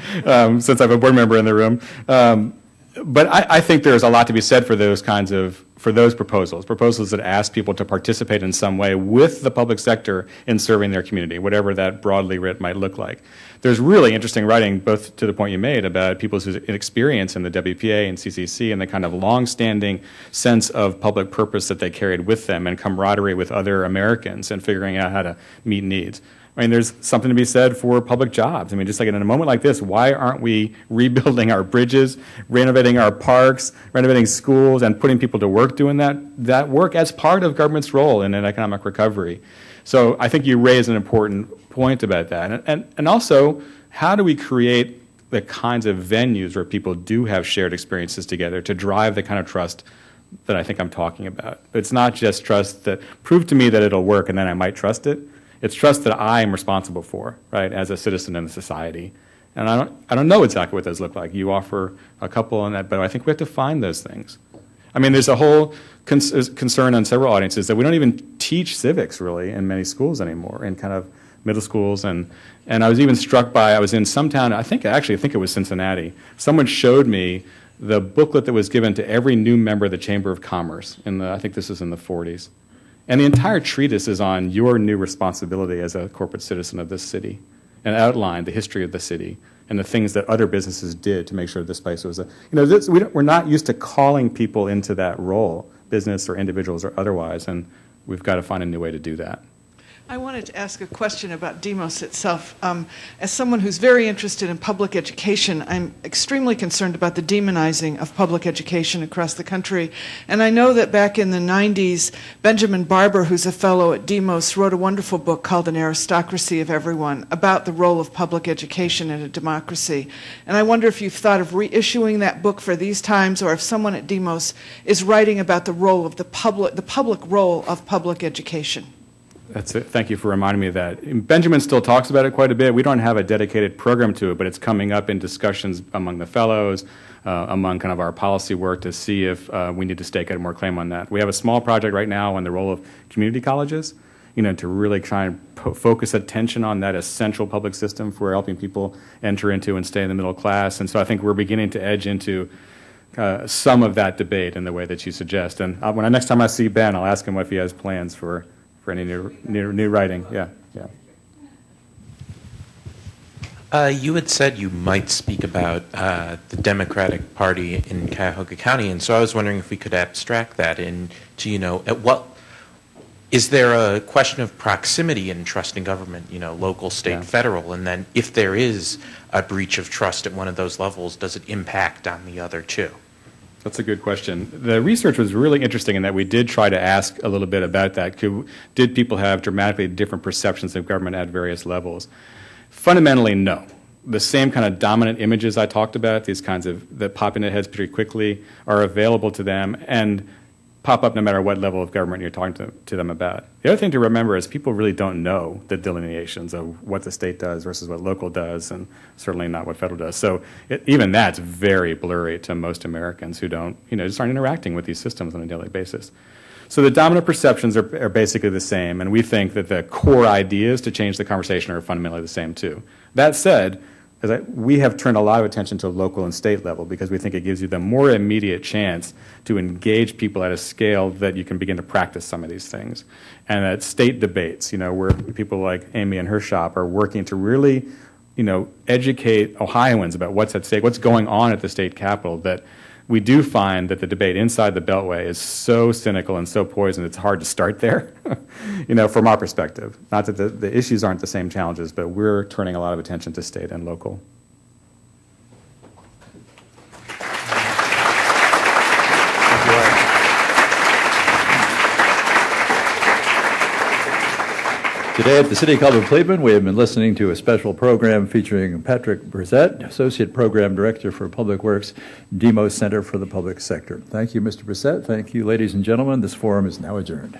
since I have a board member in the room. But I think there's a lot to be said for those proposals that ask people to participate in some way with the public sector in serving their community, whatever that broadly writ might look like. There's really interesting writing, both to the point you made, about people's experience in the WPA and CCC and the kind of long-standing sense of public purpose that they carried with them and camaraderie with other Americans and figuring out how to meet needs. I mean, there's something to be said for public jobs. I mean, just like in a moment like this, why aren't we rebuilding our bridges, renovating our parks, renovating schools, and putting people to work doing that work as part of government's role in an economic recovery? So I think you raise an important point about that. And also, how do we create the kinds of venues where people do have shared experiences together to drive the kind of trust that I think I'm talking about? It's not just trust that prove to me that it'll work and then I might trust it. It's trust that I am responsible for, right, as a citizen in the society. And I don't know exactly what those look like. You offer a couple on that, but I think we have to find those things. I mean, there's a whole concern on several audiences that we don't even teach civics, really, in many schools anymore, in kind of middle schools. And I was even struck by, I was in some town, I think it was Cincinnati. Someone showed me the booklet that was given to every new member of the Chamber of Commerce, I think this was in the 40s. And the entire treatise is on your new responsibility as a corporate citizen of this city, and outlined the history of the city and the things that other businesses did to make sure this place was we're not used to calling people into that role, business or individuals or otherwise, and we've got to find a new way to do that. I wanted to ask a question about demos itself. As someone who's very interested in public education, I'm extremely concerned about the demonizing of public education across the country. And I know that back in the 90s, Benjamin Barber, who's a fellow at Demos, wrote a wonderful book called An Aristocracy of Everyone about the role of public education in a democracy. And I wonder if you've thought of reissuing that book for these times, or if someone at Demos is writing about the role of the public role of public education. That's it. Thank you for reminding me of that. Benjamin still talks about it quite a bit. We don't have a dedicated program to it, but it's coming up in discussions among the fellows, among kind of our policy work to see if we need to stake out more claim on that. We have a small project right now on the role of community colleges, to really try and focus attention on that essential public system for helping people enter into and stay in the middle class. And so I think we're beginning to edge into some of that debate in the way that you suggest. And next time I see Ben, I'll ask him if he has plans for any new writing. Yeah. You had said you might speak about the Democratic Party in Cuyahoga County, and so I was wondering if we could abstract that into, at Is there a question of proximity in trust in government, local, state, Yeah. federal? And then if there is a breach of trust at one of those levels, does it impact on the other two? That's a good question. The research was really interesting in that we did try to ask a little bit about that. Did people have dramatically different perceptions of government at various levels? Fundamentally, no. The same kind of dominant images I talked about, these kinds that pop in their heads pretty quickly, are available to them and pop up no matter what level of government you're talking to them about. The other thing to remember is people really don't know the delineations of what the state does versus what local does, and certainly not what federal does. So even that's very blurry to most Americans who don't, just aren't interacting with these systems on a daily basis. So the dominant perceptions are basically the same, and we think that the core ideas to change the conversation are fundamentally the same too. That said, we have turned a lot of attention to local and state level because we think it gives you the more immediate chance to engage people at a scale that you can begin to practice some of these things. And at state debates, where people like Amy and her shop are working to really, educate Ohioans about what's at stake, what's going on at the state capitol, that we do find that the debate inside the Beltway is so cynical and so poisoned, it's hard to start there, from our perspective. Not that the issues aren't the same challenges, but we're turning a lot of attention to state and local. Today at the City Club of Cleveland, we have been listening to a special program featuring Patrick Bresette, Associate Program Director for Public Works, Demos Center for the Public Sector. Thank you, Mr. Bresette. Thank you, ladies and gentlemen. This forum is now adjourned.